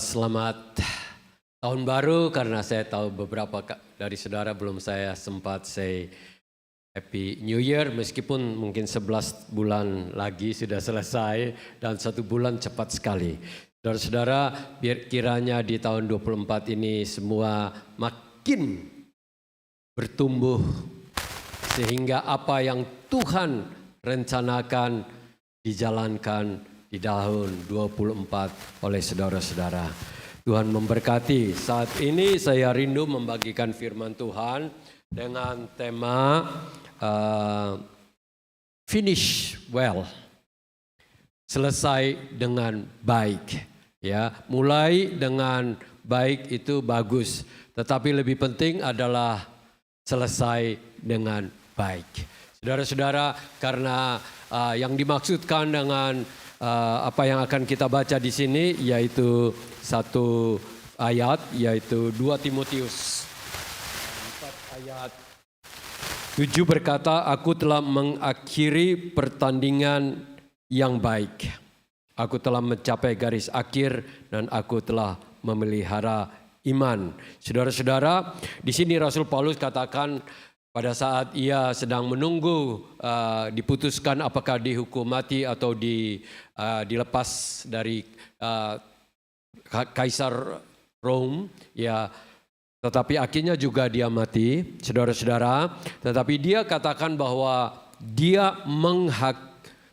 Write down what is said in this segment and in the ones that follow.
Selamat tahun baru, karena saya tahu beberapa dari saudara belum saya sempat say Happy New Year, meskipun mungkin 11 bulan lagi sudah selesai dan 1 bulan cepat sekali. Saudara-saudara, biar kiranya di tahun 24 ini semua makin bertumbuh sehingga apa yang Tuhan rencanakan dijalankan di tahun 24 oleh saudara-saudara. Tuhan memberkati. Saat ini saya rindu membagikan firman Tuhan dengan tema finish well. Selesai dengan baik. Ya, mulai dengan baik itu bagus, tetapi lebih penting adalah selesai dengan baik. Saudara-saudara, karena yang dimaksudkan dengan apa yang akan kita baca di sini yaitu satu ayat, yaitu 2 Timotius 4 ayat 7 berkata, "Aku telah mengakhiri pertandingan yang baik. Aku telah mencapai garis akhir dan aku telah memelihara iman." Saudara-saudara, di sini Rasul Paulus katakan pada saat ia sedang menunggu diputuskan apakah dihukum mati atau dilepas dari Kaisar Rome, ya, tetapi akhirnya juga dia mati, saudara-saudara. Tetapi dia katakan bahwa dia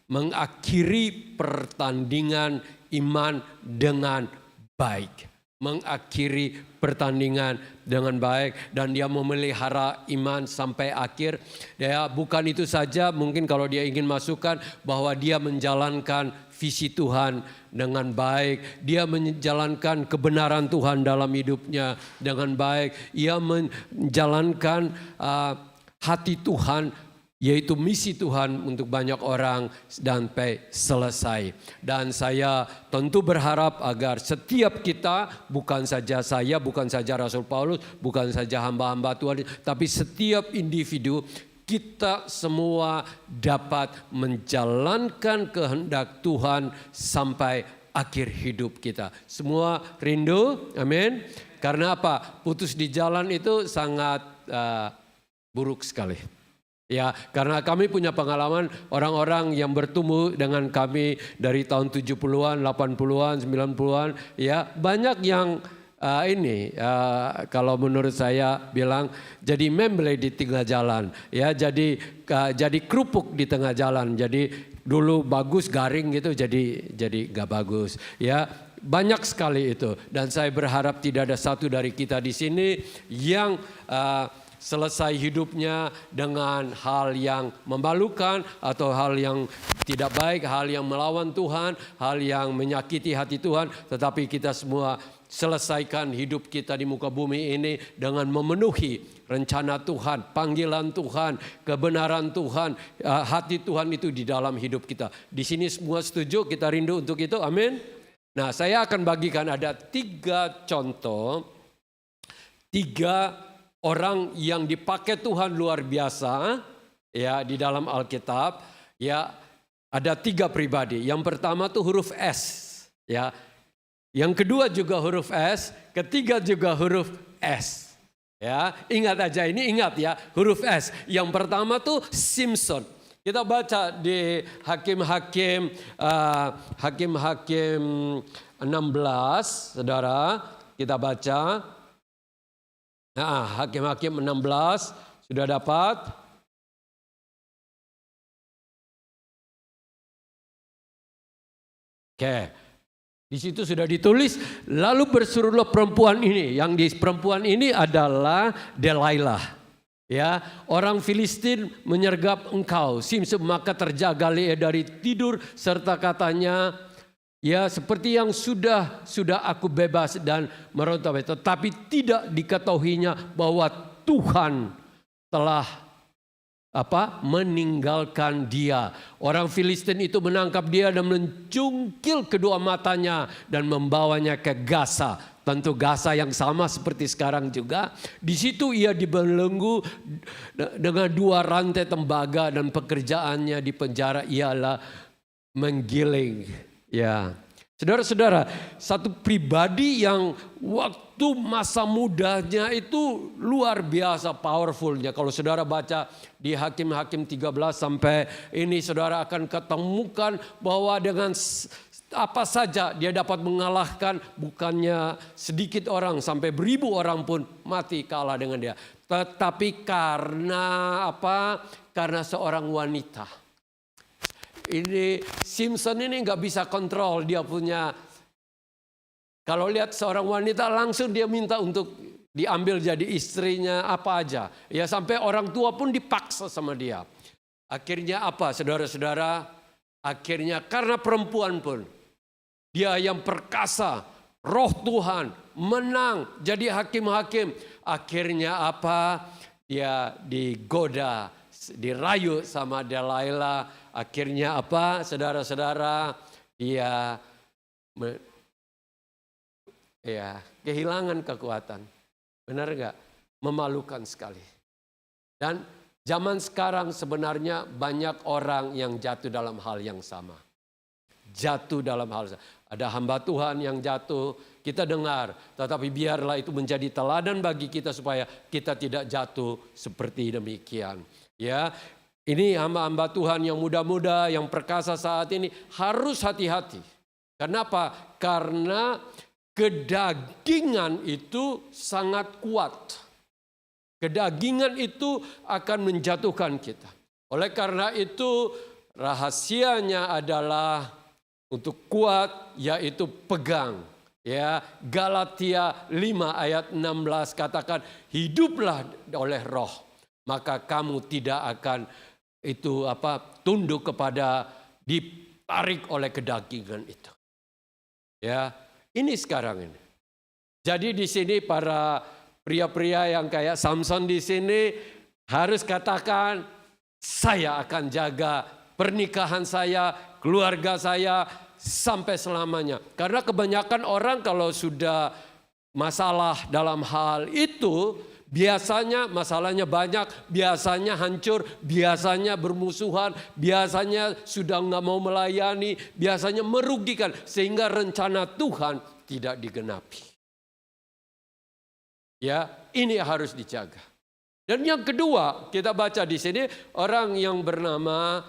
mengakhiri pertandingan iman dengan baik. Mengakhiri pertandingan dengan baik dan dia memelihara iman sampai akhir. Ya, bukan itu saja, mungkin kalau dia ingin masukkan bahwa dia menjalankan visi Tuhan dengan baik, dia menjalankan kebenaran Tuhan dalam hidupnya dengan baik, ia menjalankan hati Tuhan, yaitu misi Tuhan untuk banyak orang sampai selesai. Dan saya tentu berharap agar setiap kita, bukan saja saya, bukan saja Rasul Paulus, bukan saja hamba-hamba Tuhan, tapi setiap individu, kita semua dapat menjalankan kehendak Tuhan sampai akhir hidup kita. Semua rindu, amin. Karena apa? Putus di jalan itu sangat buruk sekali. Ya, karena kami punya pengalaman orang-orang yang bertumbuh dengan kami dari tahun 70-an, 80-an, 90-an, ya, banyak yang kalau menurut saya bilang jadi memble di tengah jalan, ya, jadi kerupuk di tengah jalan. Jadi dulu bagus garing gitu, jadi nggak bagus, ya. Banyak sekali itu, dan saya berharap tidak ada satu dari kita di sini yang selesai hidupnya dengan hal yang memalukan atau hal yang tidak baik, hal yang melawan Tuhan, hal yang menyakiti hati Tuhan. Tetapi kita semua selesaikan hidup kita di muka bumi ini dengan memenuhi rencana Tuhan, panggilan Tuhan, kebenaran Tuhan, hati Tuhan itu di dalam hidup kita. Di sini semua setuju, kita rindu untuk itu, amin. Nah, saya akan bagikan ada 3 contoh, 3 orang yang dipakai Tuhan luar biasa, ya, di dalam Alkitab, ya. Ada 3 pribadi. Yang pertama tuh huruf S, ya. Yang kedua juga huruf S, ketiga juga huruf S. Ya, ingat aja ini, ingat ya, huruf S. Yang pertama tuh Simpson. Kita baca di Hakim-Hakim 16, Saudara. Kita baca. Nah, Hakim-Hakim 16 sudah dapat? Oke. Di situ sudah ditulis, lalu berserulah perempuan ini. Yang di perempuan ini adalah Delilah. Ya, orang Filistin menyergap engkau, Simpson, maka terjagalah ia dari tidur serta katanya, ya, seperti yang sudah aku bebas dan meronta, tetapi tidak diketahuinya bahwa Tuhan telah meninggalkan dia. Orang Filistin itu menangkap dia dan mencungkil kedua matanya dan membawanya ke Gaza. Tentu Gaza yang sama seperti sekarang juga. Di situ ia dibelenggu dengan 2 rantai tembaga dan pekerjaannya di penjara ialah menggiling, ya, Saudara-saudara, satu pribadi yang waktu masa mudanya itu luar biasa powerfulnya. Kalau saudara baca di Hakim-Hakim 13 sampai ini, saudara akan ketemukan bahwa dengan apa saja dia dapat mengalahkan, bukannya sedikit orang, sampai beribu orang pun mati kalah dengan dia. Tetapi karena apa? Karena seorang wanita. Ini Simpson ini nggak bisa kontrol, dia punya, kalau lihat seorang wanita langsung dia minta untuk diambil jadi istrinya apa aja. Ya sampai orang tua pun dipaksa sama dia. Akhirnya apa saudara-saudara? Akhirnya karena perempuan pun, dia yang perkasa, roh Tuhan, menang jadi hakim-hakim. Akhirnya apa? Dia digoda, dirayu sama Delilah. Akhirnya apa saudara-saudara? Dia kehilangan kekuatan. Benar enggak? Memalukan sekali. Dan zaman sekarang sebenarnya banyak orang yang jatuh dalam hal yang sama. Jatuh dalam hal, ada hamba Tuhan yang jatuh, kita dengar, tetapi biarlah itu menjadi teladan bagi kita supaya kita tidak jatuh seperti demikian. Ya, ini hamba-hamba Tuhan yang muda-muda, yang perkasa saat ini harus hati-hati. Kenapa? Karena kedagingan itu sangat kuat. Kedagingan itu akan menjatuhkan kita. Oleh karena itu rahasianya adalah untuk kuat, yaitu pegang. Ya, Galatia 5 ayat 16 katakan, hiduplah oleh roh, maka kamu tidak akan tunduk kepada ditarik oleh kedagingan itu. Ya, ini sekarang ini. Jadi di sini para pria-pria yang kayak Samson di sini harus katakan, saya akan jaga pernikahan saya, keluarga saya sampai selamanya. Karena kebanyakan orang kalau sudah masalah dalam hal itu, biasanya masalahnya banyak, biasanya hancur, biasanya bermusuhan, biasanya sudah nggak mau melayani, biasanya merugikan sehingga rencana Tuhan tidak digenapi. Ya, ini harus dijaga. Dan yang kedua, kita baca di sini orang yang bernama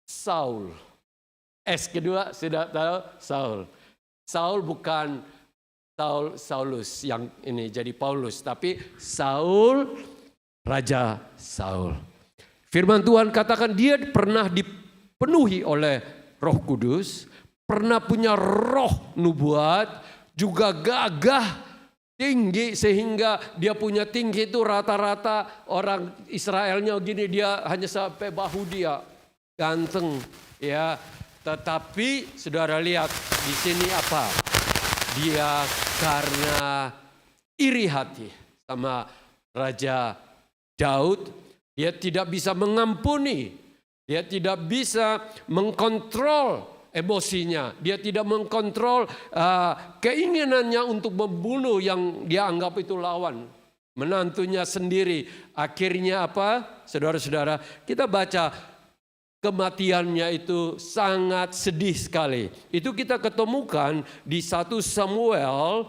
Saul. S kedua sudah tahu, Saul. Saul bukan Saulus yang ini jadi Paulus, tapi Saul, Raja Saul. Firman Tuhan katakan dia pernah dipenuhi oleh Roh Kudus, pernah punya roh nubuat, juga gagah, tinggi sehingga dia punya tinggi itu rata-rata orang Israelnya gini, dia hanya sampai bahu dia, ganteng ya. Tetapi saudara lihat di sini apa? Dia karena iri hati sama Raja Daud, dia tidak bisa mengampuni, dia tidak bisa mengkontrol emosinya, dia tidak mengkontrol keinginannya untuk membunuh yang dia anggap itu lawan, menantunya sendiri. Akhirnya apa? Saudara-saudara, kita baca kematiannya itu sangat sedih sekali. Itu kita ketemukan di 1 Samuel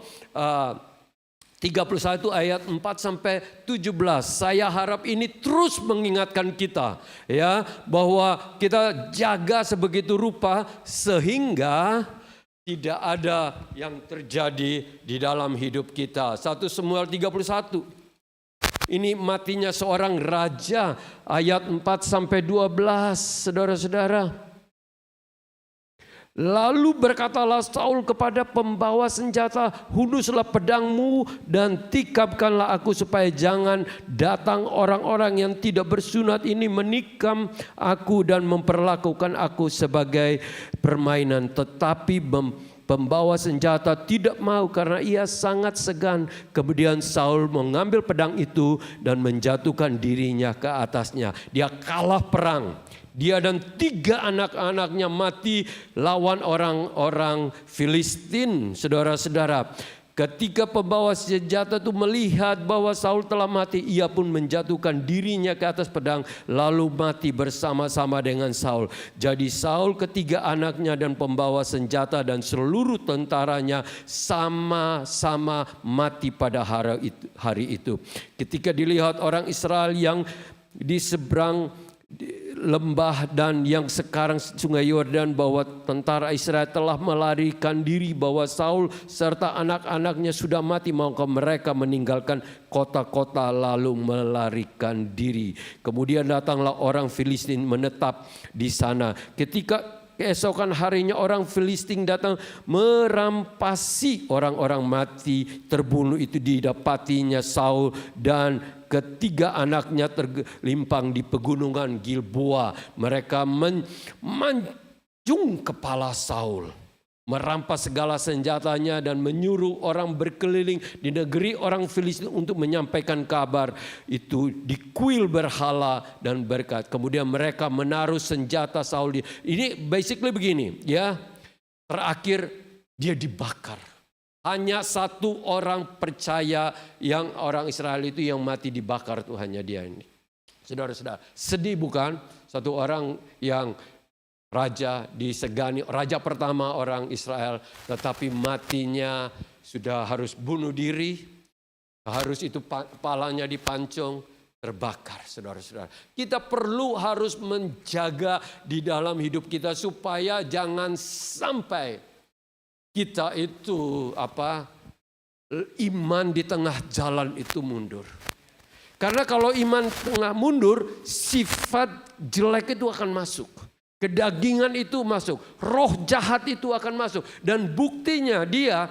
31 ayat 4 sampai 17. Saya harap ini terus mengingatkan kita ya, bahwa kita jaga sebegitu rupa sehingga tidak ada yang terjadi di dalam hidup kita. 1 Samuel 31. Ini matinya seorang raja, ayat 4 sampai 12, saudara-saudara. Lalu berkatalah Saul kepada pembawa senjata, hunuslah pedangmu dan tikapkanlah aku supaya jangan datang orang-orang yang tidak bersunat ini menikam aku dan memperlakukan aku sebagai permainan. Tetapi pembawa senjata tidak mau karena ia sangat segan. Kemudian Saul mengambil pedang itu dan menjatuhkan dirinya ke atasnya. Dia kalah perang. Dia dan 3 anak-anaknya mati lawan orang-orang Filistin, saudara-saudara. Ketika pembawa senjata itu melihat bahwa Saul telah mati, ia pun menjatuhkan dirinya ke atas pedang lalu mati bersama-sama dengan Saul. Jadi Saul, ketiga anaknya dan pembawa senjata dan seluruh tentaranya sama-sama mati pada hari itu. Ketika dilihat orang Israel yang di seberang lembah dan yang sekarang sungai Yordan bahwa tentara Israel telah melarikan diri, bahwa Saul serta anak-anaknya sudah mati, maka mereka meninggalkan kota-kota lalu melarikan diri. Kemudian datanglah orang Filistin menetap di sana. Ketika keesokan harinya orang Filistin datang merampasi orang-orang mati terbunuh itu, didapatinya Saul dan ketiga anaknya tergelimpang di pegunungan Gilboa. Mereka menjung kepala Saul, merampas segala senjatanya dan menyuruh orang berkeliling di negeri orang Filistin untuk menyampaikan kabar itu di kuil berhala dan berkat. Kemudian mereka menaruh senjata Saul. Ini basically begini ya. Terakhir dia dibakar. Hanya satu orang percaya yang orang Israel itu yang mati dibakar, tuh hanya dia ini. Saudara-saudara, sedih bukan? Satu orang yang raja disegani, raja pertama orang Israel, tetapi matinya sudah harus bunuh diri, harus itu kepalanya dipancung, terbakar. Saudara-saudara, kita perlu harus menjaga di dalam hidup kita supaya jangan sampai kita itu iman di tengah jalan itu mundur. Karena kalau iman tengah mundur, sifat jelek itu akan masuk. Kedagingan itu masuk, roh jahat itu akan masuk. Dan buktinya dia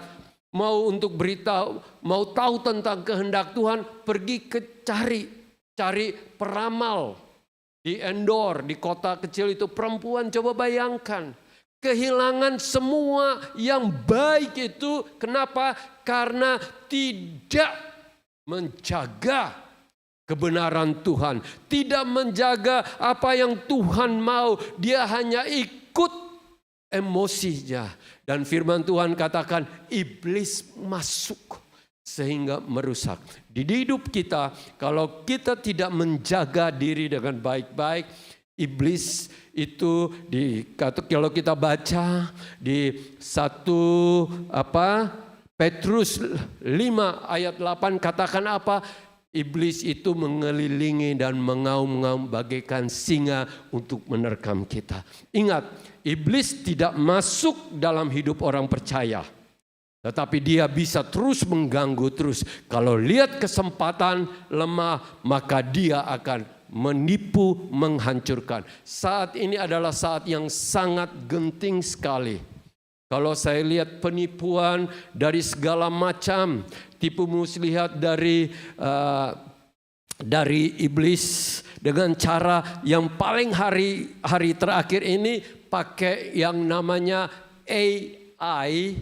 mau untuk beritahu, mau tahu tentang kehendak Tuhan, pergi ke cari peramal di Endor, di kota kecil itu. Perempuan, coba bayangkan. Kehilangan semua yang baik itu. Kenapa? Karena tidak menjaga kebenaran Tuhan. Tidak menjaga apa yang Tuhan mau. Dia hanya ikut emosinya. Dan firman Tuhan katakan iblis masuk sehingga merusak. Di hidup kita, kalau kita tidak menjaga diri dengan baik-baik, iblis itu kalau kita baca di 1 Petrus 5 ayat 8 katakan apa? Iblis itu mengelilingi dan mengaum-ngaum bagaikan singa untuk menerkam kita. Ingat, iblis tidak masuk dalam hidup orang percaya. Tetapi dia bisa terus mengganggu terus. Kalau lihat kesempatan lemah, maka dia akan menipu, menghancurkan. Saat ini adalah saat yang sangat genting sekali. Kalau saya lihat penipuan dari segala macam, tipu muslihat dari iblis dengan cara yang paling hari terakhir ini pakai yang namanya AI,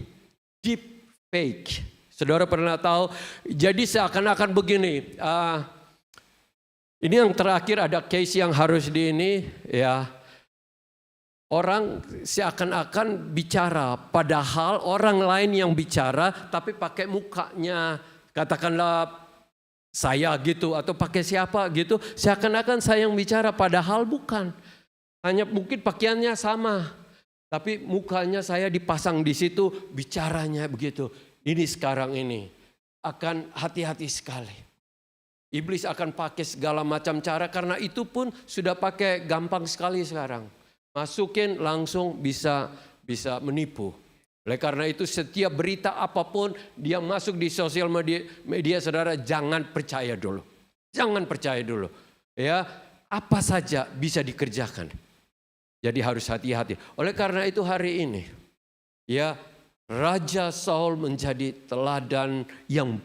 deepfake. Saudara pernah tahu? Jadi seakan-akan begini. Ini yang terakhir ada case yang harus ya. Orang seakan-akan bicara, padahal orang lain yang bicara, tapi pakai mukanya, katakanlah saya gitu, atau pakai siapa gitu, seakan-akan saya yang bicara, padahal bukan. Hanya mungkin pakaiannya sama, tapi mukanya saya dipasang di situ, bicaranya begitu. Ini sekarang ini akan hati-hati sekali. Iblis akan pakai segala macam cara, karena itu pun sudah pakai gampang sekali sekarang. Masukin langsung bisa menipu. Oleh karena itu setiap berita apapun dia masuk di sosial media saudara, jangan percaya dulu. Jangan percaya dulu. Ya, apa saja bisa dikerjakan. Jadi harus hati-hati. Oleh karena itu hari ini ya, Raja Saul menjadi teladan yang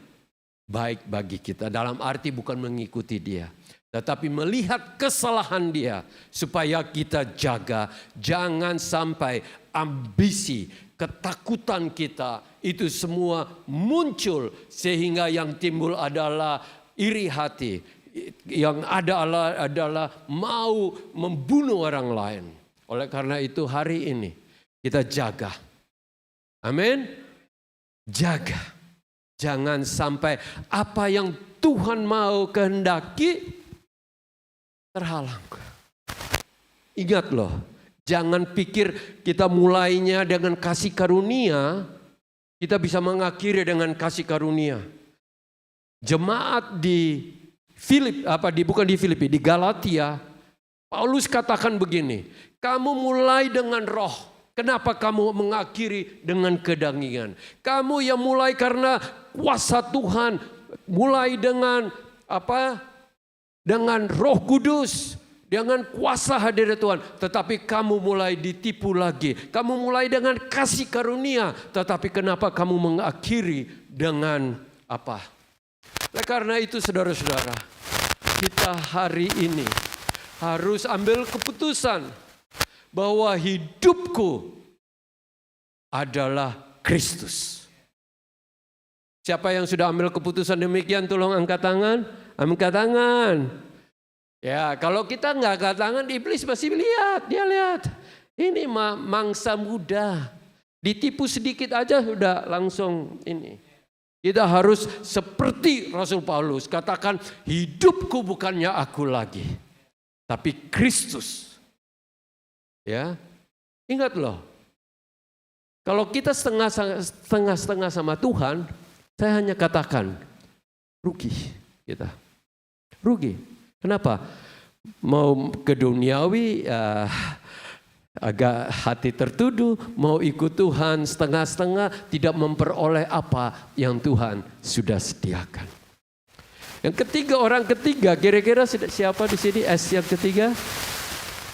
baik bagi kita. Dalam arti bukan mengikuti dia, tetapi melihat kesalahan dia supaya kita jaga. Jangan sampai ambisi, ketakutan kita itu semua muncul sehingga yang timbul adalah iri hati. Yang adalah mau membunuh orang lain. Oleh karena itu hari ini kita jaga. Amin. Jaga. Jangan sampai apa yang Tuhan mau kehendaki terhalang. Ingat loh, jangan pikir kita mulainya dengan kasih karunia, kita bisa mengakhiri dengan kasih karunia. Jemaat di di Galatia, Paulus katakan begini, kamu mulai dengan roh. Kenapa kamu mengakhiri dengan kedagingan? Kamu yang mulai karena kuasa Tuhan, mulai dengan dengan Roh Kudus, dengan kuasa hadirat Tuhan, tetapi kamu mulai ditipu lagi. Kamu mulai dengan kasih karunia, tetapi kenapa kamu mengakhiri dengan apa? Oleh karena itu saudara-saudara, kita hari ini harus ambil keputusan bahwa hidupku adalah Kristus. Siapa yang sudah ambil keputusan demikian, tolong angkat tangan. Angkat tangan. Ya, kalau kita nggak angkat tangan, iblis pasti lihat. Dia lihat, ini mangsa muda, ditipu sedikit aja sudah langsung ini. Kita harus seperti Rasul Paulus, katakan hidupku bukannya aku lagi, tapi Kristus. Ya, ingat loh, kalau kita setengah-setengah sama Tuhan, saya hanya katakan rugi kita, rugi. Kenapa? Mau ke duniawi agak hati tertuduh, mau ikut Tuhan setengah-setengah, tidak memperoleh apa yang Tuhan sudah sediakan. Yang ketiga, orang ketiga, kira-kira siapa di sini? Yang ketiga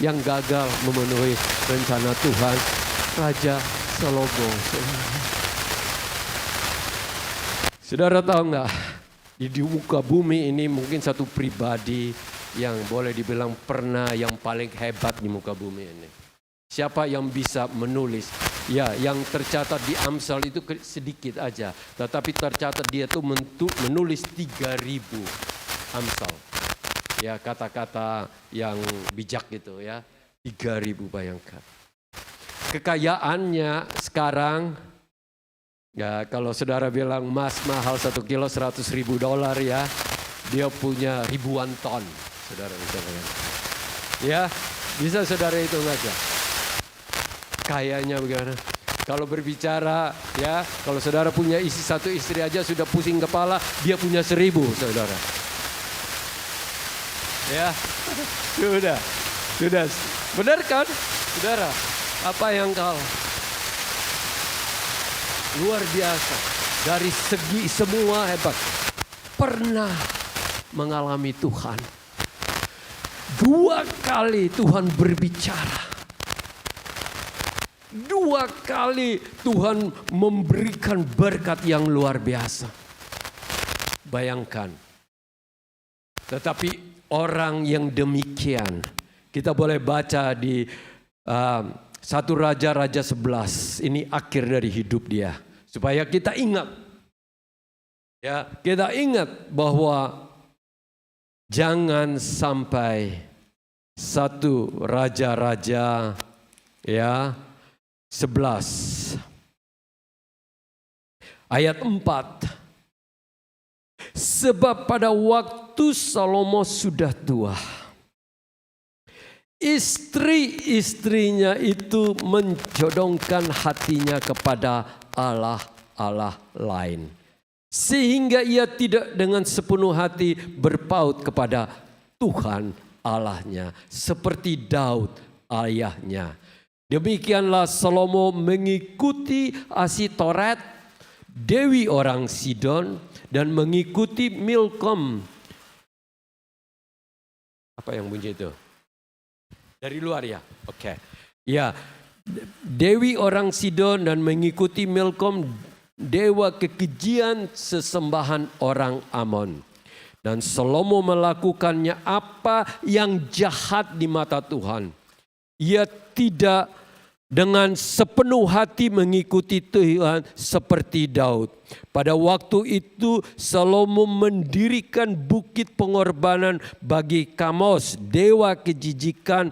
yang gagal memenuhi rencana Tuhan, Raja Salomo. Saudara tahu nggak? Di muka bumi ini mungkin satu pribadi yang boleh dibilang pernah yang paling hebat di muka bumi ini. Siapa yang bisa menulis? Ya, yang tercatat di Amsal itu sedikit aja, tetapi tercatat dia tuh menulis 3.000 Amsal. Ya, kata-kata yang bijak gitu ya, 3.000, bayangkan. Kekayaannya sekarang, ya kalau saudara bilang emas mahal 1 kilo $100.000 ya, dia punya ribuan ton, saudara bisa bayangkan. Ya, bisa saudara hitung aja. Kayanya bagaimana? Kalau berbicara ya, kalau saudara punya satu istri aja sudah pusing kepala, dia punya 1.000 saudara. Ya, sudah. Benar kan, saudara? Apa yang kalah? Luar biasa. Dari segi semua hebat. Pernah mengalami Tuhan. 2 kali Tuhan berbicara. 2 kali Tuhan memberikan berkat yang luar biasa. Bayangkan. Tetapi orang yang demikian, kita boleh baca di 1 Raja 11. Ini akhir dari hidup dia. Supaya kita ingat. Ya, kita ingat bahwa jangan sampai 1 Raja ya 11 ayat 4. Sebab pada waktu Salomo sudah tua, istri-istrinya itu menjodohkan hatinya kepada Allah lain. Sehingga ia tidak dengan sepenuh hati berpaut kepada Tuhan Allahnya. Seperti Daud ayahnya. Demikianlah Salomo mengikuti Asitoret, dewi orang Sidon, dan mengikuti Milkom. Apa yang bunyi itu? Dari luar ya? Oke. Ya, dewi orang Sidon dan mengikuti Milkom, dewa kekejian sesembahan orang Amon. Dan Salomo melakukannya apa yang jahat di mata Tuhan. Ia tidak dengan sepenuh hati mengikuti Tuhan seperti Daud. Pada waktu itu Salomo mendirikan bukit pengorbanan bagi Kamos, dewa kejijikan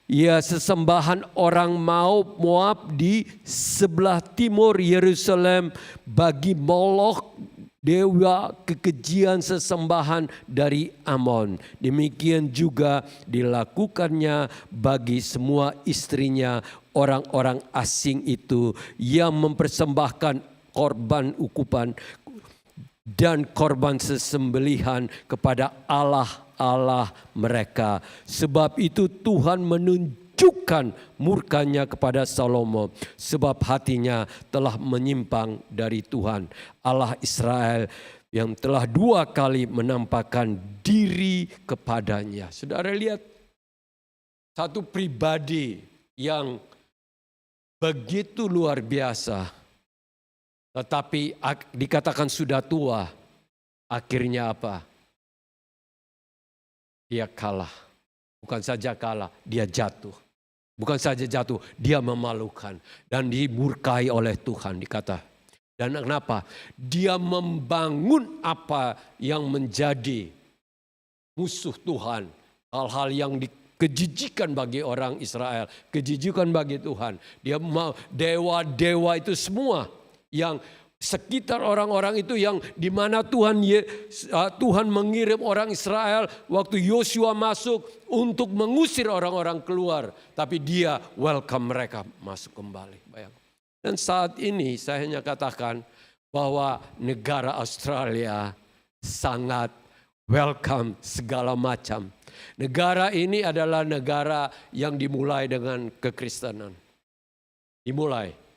Ya, sesembahan orang Moab di sebelah timur Yerusalem bagi Moloch, dewa kekejian sesembahan dari Amon. Demikian juga dilakukannya bagi semua istrinya orang-orang asing itu yang mempersembahkan korban ukupan dan korban sesembelihan kepada Allah mereka. Sebab itu Tuhan menunjukkan murkanya kepada Salomo, sebab hatinya telah menyimpang dari Tuhan Allah Israel yang telah 2 kali menampakkan diri kepadanya. Saudara lihat, satu pribadi yang begitu luar biasa, tetapi dikatakan sudah tua, akhirnya apa? Dia kalah. Bukan saja kalah, dia jatuh. Bukan saja jatuh, dia memalukan dan dimurkai oleh Tuhan, dikata. Dan kenapa? Dia membangun apa yang menjadi musuh Tuhan. Hal-hal yang kejijikan bagi orang Israel, kejijikan bagi Tuhan. Dia mau dewa-dewa itu semua yang sekitar orang-orang itu, yang di mana Tuhan mengirim orang Israel waktu Yosua masuk untuk mengusir orang-orang keluar, tapi dia welcome mereka masuk kembali. Bayangkan. Dan saat ini saya hanya katakan bahwa negara Australia sangat welcome segala macam. Negara ini adalah negara yang dimulai dengan kekristenan. Dimulai.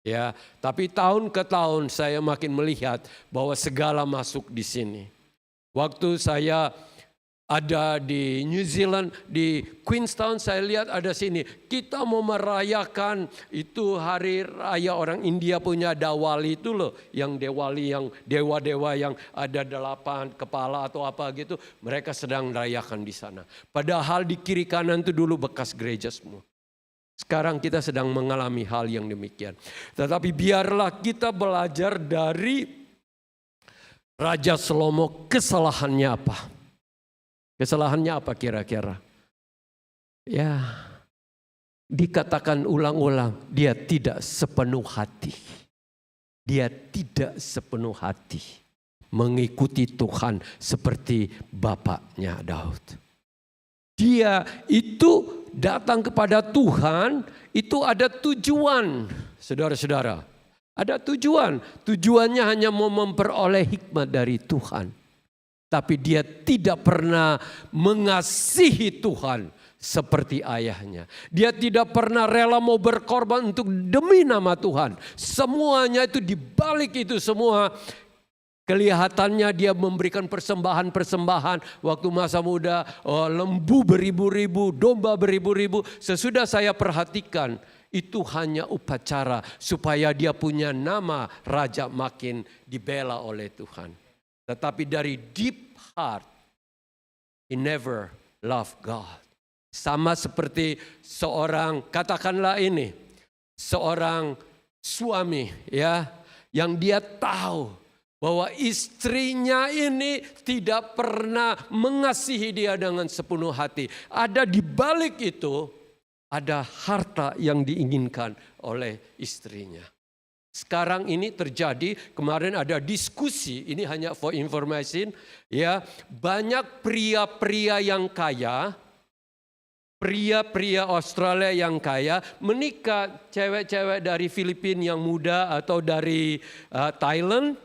Ya, tapi tahun ke tahun saya makin melihat bahwa segala masuk di sini. Waktu saya ada di New Zealand, di Queenstown, saya lihat ada sini. Kita mau merayakan itu hari raya orang India punya Diwali itu loh. Yang Diwali, yang dewa-dewa yang ada 8 kepala atau apa gitu. Mereka sedang merayakan di sana. Padahal di kiri kanan itu dulu bekas gereja semua. Sekarang kita sedang mengalami hal yang demikian. Tetapi biarlah kita belajar dari Raja Salomo, kesalahannya apa? Kesalahannya apa kira-kira? Ya, dikatakan ulang-ulang, dia tidak sepenuh hati. Dia tidak sepenuh hati mengikuti Tuhan seperti bapaknya Daud. Dia itu datang kepada Tuhan, itu ada tujuan, saudara-saudara. Ada tujuan. Tujuannya hanya mau memperoleh hikmat dari Tuhan. Tapi dia tidak pernah mengasihi Tuhan seperti ayahnya. Dia tidak pernah rela mau berkorban untuk demi nama Tuhan. Semuanya itu dibalik itu semua. Kelihatannya dia memberikan persembahan-persembahan waktu masa muda, lembu beribu-ribu, domba beribu-ribu. Sesudah saya perhatikan, itu hanya upacara supaya dia punya nama raja makin dibela oleh Tuhan. Tetapi dari deep heart, he never loved God. Sama seperti seorang, katakanlah ini, seorang suami ya, yang dia tahu bahwa istrinya ini tidak pernah mengasihi dia dengan sepenuh hati. Ada di balik itu, ada harta yang diinginkan oleh istrinya. Sekarang ini terjadi, kemarin ada diskusi, ini hanya for information, ya, banyak pria-pria yang kaya, pria-pria Australia yang kaya menikah cewek-cewek dari Filipina yang muda atau dari Thailand.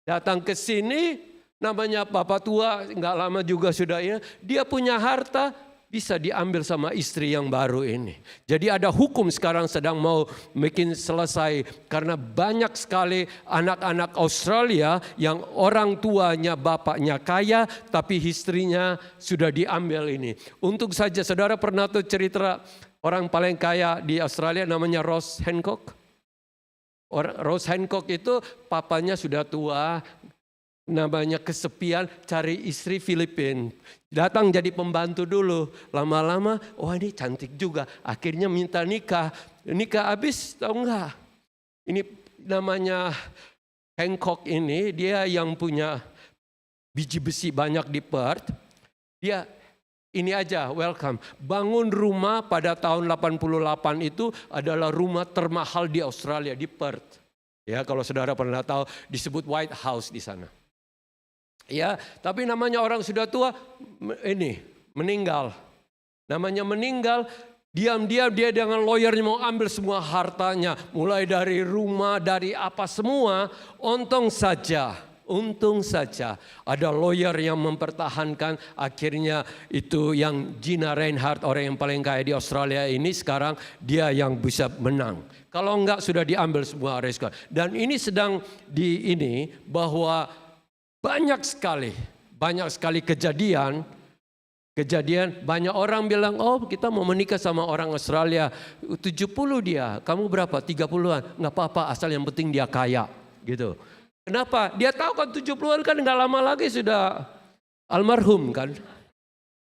Datang ke sini, namanya bapak tua, nggak lama juga sudah ya. Dia punya harta, bisa diambil sama istri yang baru ini. Jadi ada hukum sekarang sedang mau bikin selesai. Karena banyak sekali anak-anak Australia yang orang tuanya bapaknya kaya, tapi istrinya sudah diambil ini. Untuk saja saudara pernah tuh cerita orang paling kaya di Australia namanya Ross Hancock. Ross Hancock itu papanya sudah tua, namanya kesepian, cari istri Filipina. Datang jadi pembantu dulu, lama-lama, wah ini cantik juga. Akhirnya minta nikah, nikah habis tahu enggak? Ini namanya Hancock ini, dia yang punya biji besi banyak di Perth. Dia Ini aja, welcome. Bangun rumah pada tahun 88 itu adalah rumah termahal di Australia, di Perth. Ya, kalau saudara pernah tahu disebut White House di sana. Ya, tapi namanya orang sudah tua ini meninggal. Namanya meninggal, diam-diam dia dengan lawyernya mau ambil semua hartanya, mulai dari rumah, dari apa semua, untung saja ada lawyer yang mempertahankan. Akhirnya itu yang Gina Rinehart, orang yang paling kaya di Australia ini, sekarang dia yang bisa menang. Kalau enggak sudah diambil semua resiko. Dan ini sedang bahwa banyak sekali kejadian banyak orang bilang, oh kita mau menikah sama orang Australia 70 dia, kamu berapa? 30-an, nggak apa-apa asal yang penting dia kaya gitu. Kenapa? Dia tahu kan 70-an kan nggak lama lagi sudah almarhum kan.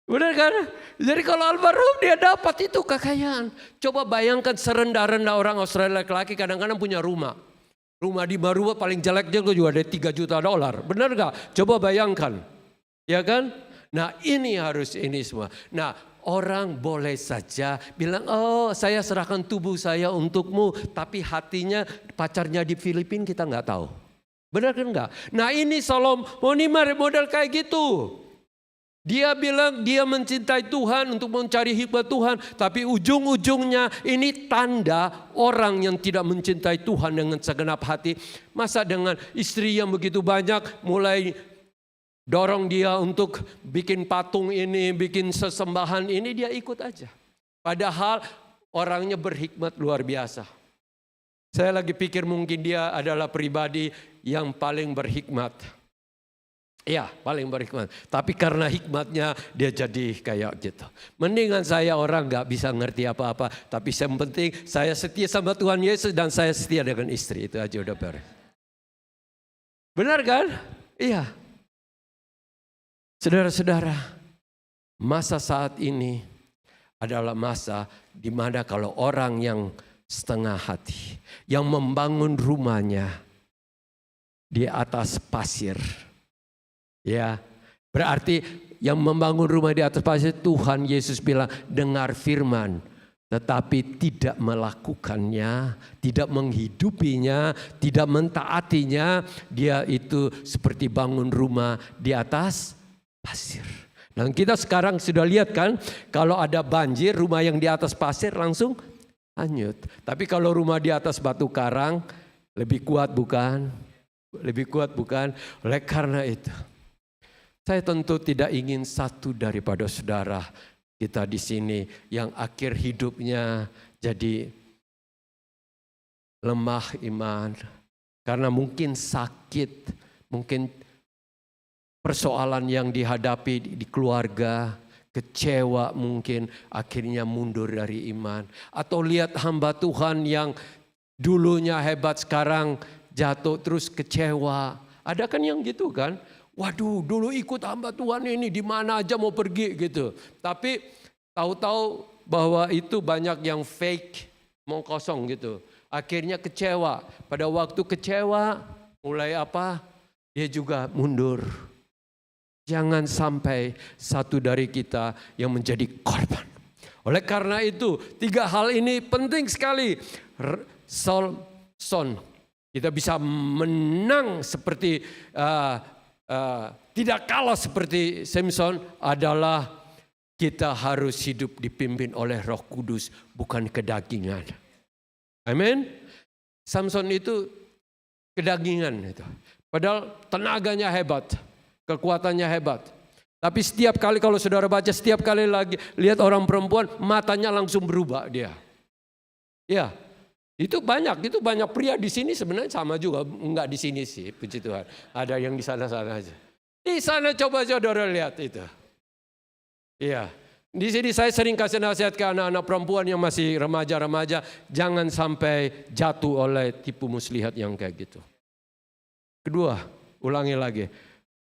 Benar kan? Jadi kalau almarhum dia dapat itu kekayaan. Coba bayangkan serendah-rendah orang Australia laki-laki kadang-kadang punya rumah. Rumah di Maruwa paling jeleknya juga ada 3 juta dolar. Benar gak? Coba bayangkan. Ya kan? Nah ini semua. Nah orang boleh saja bilang, oh saya serahkan tubuh saya untukmu. Tapi hatinya pacarnya di Filipina kita nggak tahu. Benar kan enggak? Nah ini Solomon model kayak gitu. Dia bilang dia mencintai Tuhan untuk mencari hikmat Tuhan. Tapi ujung-ujungnya ini tanda orang yang tidak mencintai Tuhan dengan segenap hati. Masa dengan istri yang begitu banyak mulai dorong dia untuk bikin patung ini, bikin sesembahan ini, dia ikut aja. Padahal orangnya berhikmat luar biasa. Saya lagi pikir mungkin dia adalah pribadi yang paling berhikmat. Ya, paling berhikmat. Tapi karena hikmatnya dia jadi kayak gitu. Mendingan saya orang gak bisa ngerti apa-apa. Tapi yang penting saya setia sama Tuhan Yesus dan saya setia dengan istri. Itu aja udah beres. Benar kan? Iya. Saudara-saudara, masa saat ini adalah masa di mana kalau orang yang setengah hati, yang membangun rumahnya di atas pasir, ya berarti yang membangun rumah di atas pasir, Tuhan Yesus bilang dengar firman, tetapi tidak melakukannya, tidak menghidupinya, tidak mentaatinya, dia itu seperti bangun rumah di atas pasir. Dan kita sekarang sudah lihat kan, kalau ada banjir, rumah yang di atas pasir langsung hanyut. Tapi kalau rumah di atas batu karang, lebih kuat bukan? Lebih kuat bukan? Oleh karena itu, saya tentu tidak ingin satu daripada saudara kita di sini yang akhir hidupnya jadi lemah iman. Karena mungkin sakit, mungkin persoalan yang dihadapi di keluarga, kecewa mungkin akhirnya mundur dari iman. Atau lihat hamba Tuhan yang dulunya hebat sekarang jatuh terus kecewa. Ada kan yang gitu kan? Waduh dulu ikut hamba Tuhan ini di mana aja mau pergi gitu. Tapi tahu-tahu bahwa itu banyak yang fake, mau kosong gitu. Akhirnya kecewa. Pada waktu kecewa mulai apa? Dia juga mundur. Jangan sampai satu dari kita yang menjadi korban. Oleh karena itu, 3 hal ini penting sekali. Kita bisa menang seperti, tidak kalah seperti Samson adalah kita harus hidup dipimpin oleh Roh Kudus, bukan kedagingan. Amin. Samson itu kedagingan itu. Padahal tenaganya hebat. Kekuatannya hebat. Tapi setiap kali kalau saudara baca, setiap kali lagi lihat orang perempuan, matanya langsung berubah dia. Ya, itu banyak pria di sini sebenarnya sama juga, enggak di sini sih, puji Tuhan. Ada yang di sana-sana aja. Di sana coba saudara lihat itu. Iya. Di sini saya sering kasih nasihat ke anak-anak perempuan yang masih remaja-remaja, jangan sampai jatuh oleh tipu muslihat yang kayak gitu. Kedua, ulangi lagi.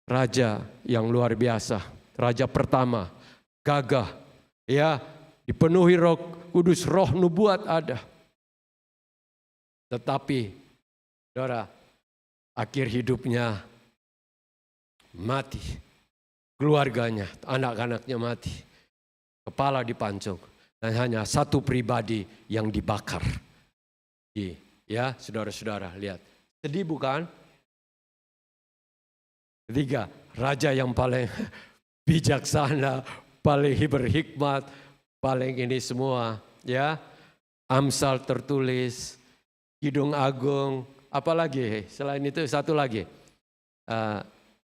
Raja yang luar biasa, raja pertama, gagah, ya, dipenuhi Roh Kudus, roh nubuat ada. Tetapi, saudara, akhir hidupnya mati, keluarganya, anak-anaknya mati. kepala dipancung. Dan hanya satu pribadi yang dibakar. Ya, saudara-saudara, lihat. Sedih bukan? Ketiga, raja yang paling bijaksana, paling berhikmat, paling ini semua, ya. Amsal tertulis, Kidung Agung, apalagi selain itu satu lagi.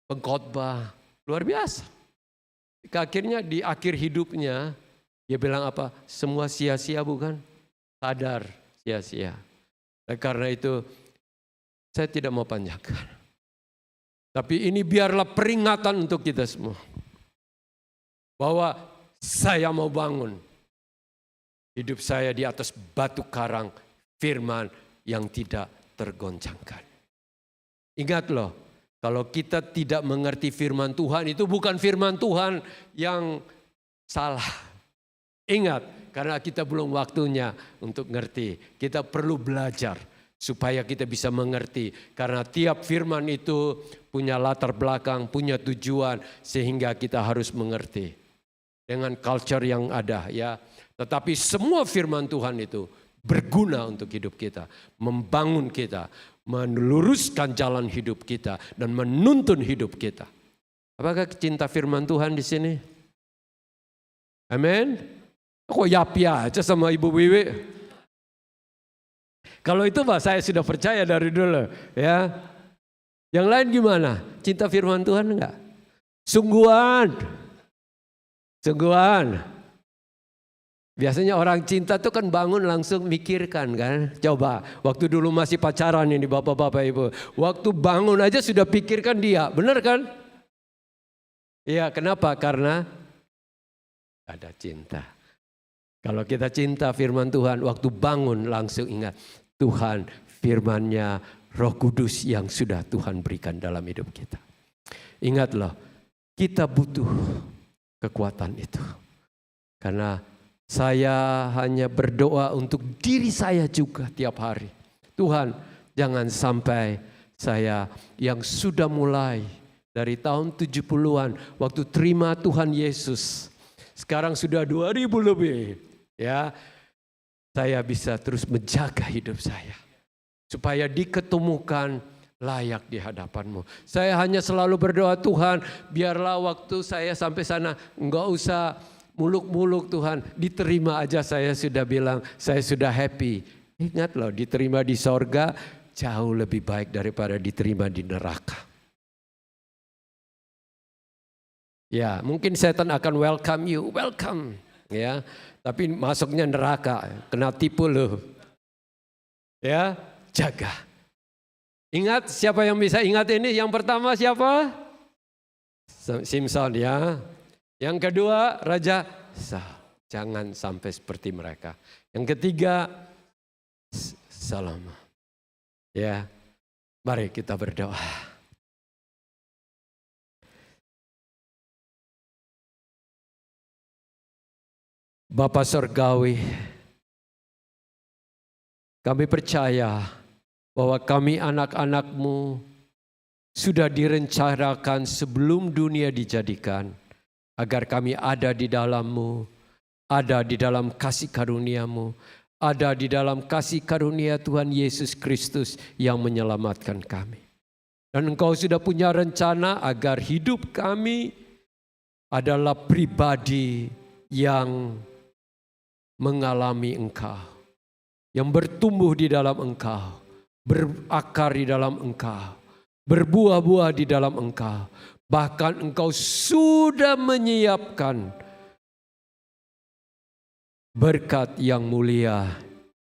Pengkhotbah, luar biasa. Akhirnya di akhir hidupnya, dia bilang apa? Semua sia-sia bukan? Sadar sia-sia. Karena itu saya tidak mau panjangkan. Tapi ini biarlah peringatan untuk kita semua. Bahwa saya mau bangun. Hidup saya di atas batu karang firman yang tidak tergoncangkan. Ingat loh, kalau kita tidak mengerti firman Tuhan, itu bukan firman Tuhan yang salah. Ingat, karena kita belum waktunya untuk ngerti. Kita perlu belajar supaya kita bisa mengerti. Karena tiap firman itu punya latar belakang, punya tujuan, sehingga kita harus mengerti. Dengan culture yang ada, ya. Tetapi semua firman Tuhan itu berguna untuk hidup kita. Membangun kita, meluruskan jalan hidup kita, dan menuntun hidup kita. Apakah cinta firman Tuhan di sini? Amin. Kok yapi aja sama Ibu Wiwi? Kalau itu Pak, saya sudah percaya dari dulu, ya. Yang lain gimana? Cinta firman Tuhan enggak? Sungguhan. Biasanya orang cinta tuh kan bangun langsung mikirkan kan. Coba, waktu dulu masih pacaran ini Bapak-bapak Ibu. Waktu bangun aja sudah pikirkan dia, benar kan? Iya, kenapa? Karena ada cinta. Kalau kita cinta firman Tuhan, waktu bangun langsung ingat Tuhan, firman-Nya, Roh Kudus yang sudah Tuhan berikan dalam hidup kita. Ingat loh, kita butuh kekuatan itu. Karena saya hanya berdoa untuk diri saya juga tiap hari. Tuhan, jangan sampai saya yang sudah mulai dari tahun 70-an waktu terima Tuhan Yesus. Sekarang sudah 2000 lebih. Ya, saya bisa terus menjaga hidup saya supaya diketemukan layak di hadapan-Mu. Saya hanya selalu berdoa, Tuhan, biarlah waktu saya sampai sana enggak usah muluk-muluk Tuhan, diterima aja, saya sudah bilang, saya sudah happy. Ingat loh, diterima di sorga jauh lebih baik daripada diterima di neraka. Ya, mungkin setan akan welcome you, welcome. Ya, tapi masuknya neraka, kena tipu loh. Ya, jaga. Ingat, siapa yang bisa ingat ini? Yang pertama siapa? Simson ya. Yang kedua Raja Saul. Jangan sampai seperti mereka. Yang ketiga Salomo. Ya, mari kita berdoa. Bapa Surgawi, kami percaya bahwa kami anak-anak-Mu sudah direncanakan sebelum dunia dijadikan, agar kami ada di dalam-Mu, ada di dalam kasih karunia-Mu, ada di dalam kasih karunia Tuhan Yesus Kristus yang menyelamatkan kami. Dan Engkau sudah punya rencana agar hidup kami adalah pribadi yang mengalami Engkau, yang bertumbuh di dalam Engkau, berakar di dalam Engkau, berbuah-buah di dalam Engkau. Bahkan Engkau sudah menyiapkan berkat yang mulia,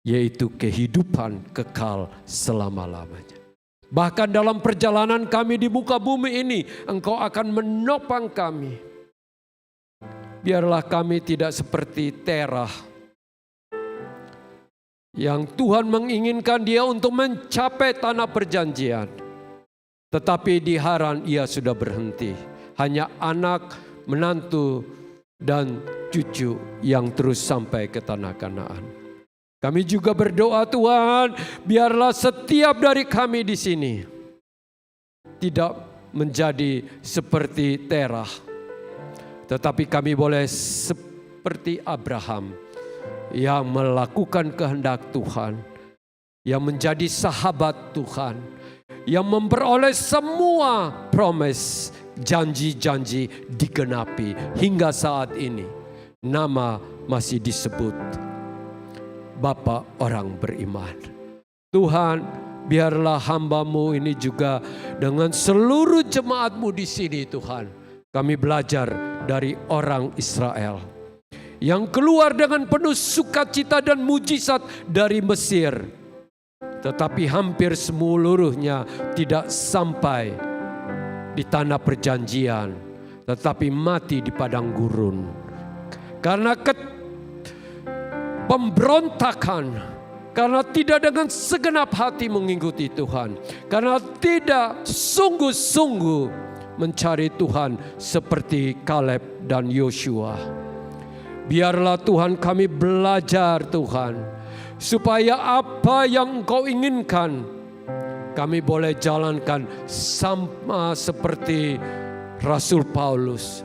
yaitu kehidupan kekal selama-lamanya. Bahkan dalam perjalanan kami di muka bumi ini, Engkau akan menopang kami. Biarlah kami tidak seperti Terah, yang Tuhan menginginkan dia untuk mencapai tanah perjanjian. Tetapi di Haran ia sudah berhenti. Hanya anak, menantu, dan cucu yang terus sampai ke tanah Kanaan. Kami juga berdoa, Tuhan, biarlah setiap dari kami di sini tidak menjadi seperti Terah. Tetapi kami boleh seperti Abraham yang melakukan kehendak Tuhan, yang menjadi sahabat Tuhan, yang memperoleh semua promise, janji-janji digenapi hingga saat ini. Nama masih disebut Bapa orang beriman. Tuhan, biarlah hamba-Mu ini juga dengan seluruh jemaat-Mu di sini Tuhan. Kami belajar dari orang Israel yang keluar dengan penuh sukacita dan mujizat dari Mesir. Tetapi hampir seluruhnya tidak sampai di tanah perjanjian, tetapi mati di padang gurun. Karena pemberontakan, karena tidak dengan segenap hati mengikuti Tuhan, karena tidak sungguh-sungguh mencari Tuhan seperti Kaleb dan Yosua. Biarlah Tuhan kami belajar Tuhan, supaya apa yang Engkau inginkan kami boleh jalankan sama seperti Rasul Paulus,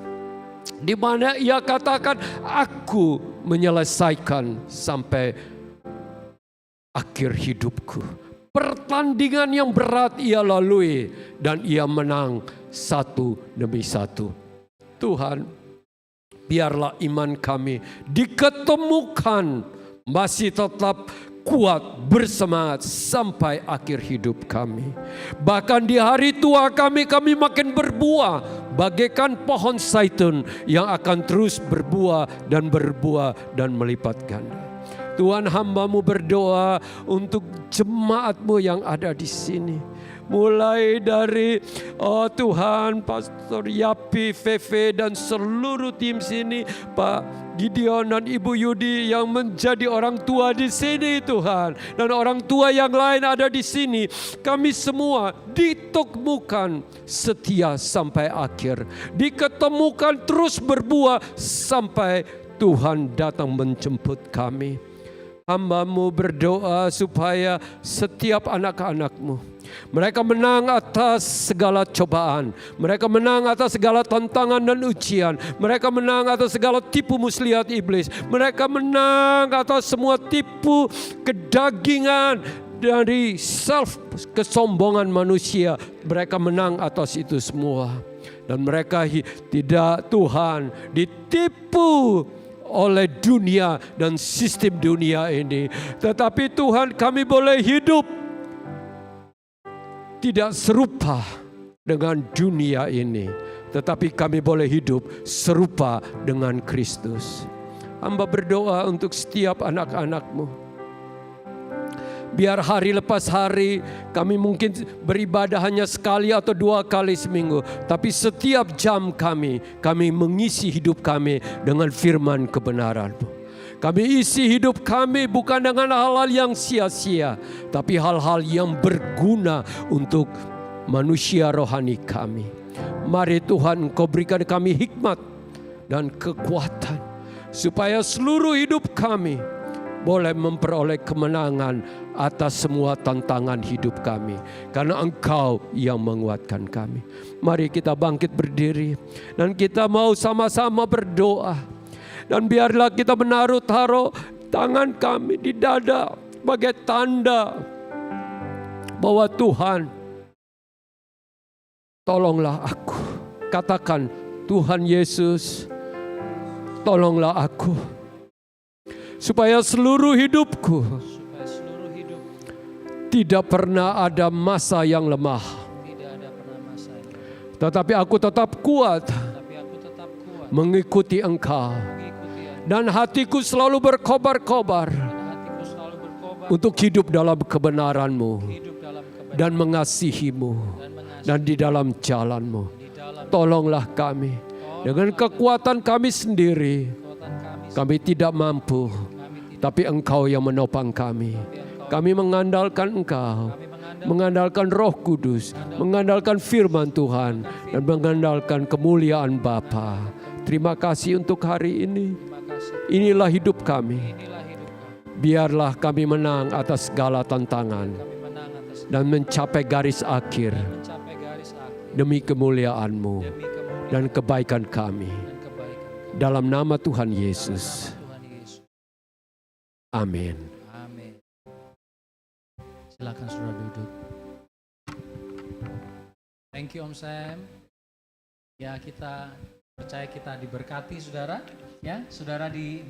di mana ia katakan, aku menyelesaikan sampai akhir hidupku. Pertandingan yang berat ia lalui dan ia menang satu demi satu. Tuhan, biarlah iman kami diketemukan masih tetap kuat, bersemangat sampai akhir hidup kami. Bahkan di hari tua kami makin berbuah bagaikan pohon zaitun yang akan terus berbuah dan melipat ganda. Tuhan, hamba-Mu berdoa untuk jemaat-Mu yang ada di sini. Mulai dari Tuhan, Pastor Yapi, Feve dan seluruh tim sini, Pak Gideon dan Ibu Yudi yang menjadi orang tua di sini Tuhan, dan orang tua yang lain ada di sini. Kami semua ditemukan setia sampai akhir, diketemukan terus berbuah sampai Tuhan datang menjemput kami. Hamba-Mu berdoa supaya setiap anak-anak-Mu, mereka menang atas segala cobaan, mereka menang atas segala tantangan dan ujian, mereka menang atas segala tipu muslihat iblis, mereka menang atas semua tipu kedagingan dari kesombongan manusia. Mereka menang atas itu semua, dan mereka tidak Tuhan ditipu oleh dunia dan sistem dunia ini. Tetapi Tuhan, kami boleh hidup tidak serupa dengan dunia ini, tetapi kami boleh hidup serupa dengan Kristus. Hamba berdoa untuk setiap anak-anak-Mu. Biar hari lepas hari kami mungkin beribadah hanya sekali atau 2 kali seminggu, tapi setiap jam kami mengisi hidup kami dengan firman kebenaran-Mu. Kami isi hidup kami bukan dengan hal-hal yang sia-sia, tapi hal-hal yang berguna untuk manusia rohani kami. Mari Tuhan, Engkau berikan kami hikmat dan kekuatan, supaya seluruh hidup kami boleh memperoleh kemenangan atas semua tantangan hidup kami, karena Engkau yang menguatkan kami. Mari kita bangkit berdiri dan kita mau sama-sama berdoa. Dan biarlah kita taruh tangan kami di dada sebagai tanda bahwa Tuhan, tolonglah aku. Katakan, Tuhan Yesus, tolonglah aku, supaya seluruh hidupku tidak pernah ada masa yang lemah, tetapi aku tetap kuat mengikuti Engkau, dan hatiku selalu berkobar-kobar untuk hidup dalam kebenaran-Mu dan mengasihi-Mu dan di dalam jalan-Mu. Tolonglah kami. Dengan kekuatan kami sendiri kami tidak mampu, tapi Engkau yang menopang kami. Kami mengandalkan Engkau, mengandalkan Roh Kudus, mengandalkan firman Tuhan, dan mengandalkan kemuliaan Bapa. Terima kasih untuk hari ini. Inilah hidup kami. Biarlah kami menang atas segala tantangan dan mencapai garis akhir demi kemuliaan-Mu dan kebaikan kami. Dalam nama Tuhan Yesus. Tuhan Yesus. Amin. Amin. Silakan saudara duduk. Thank you Om Sam. Ya, kita percaya kita diberkati saudara. Ya, saudara diberkati.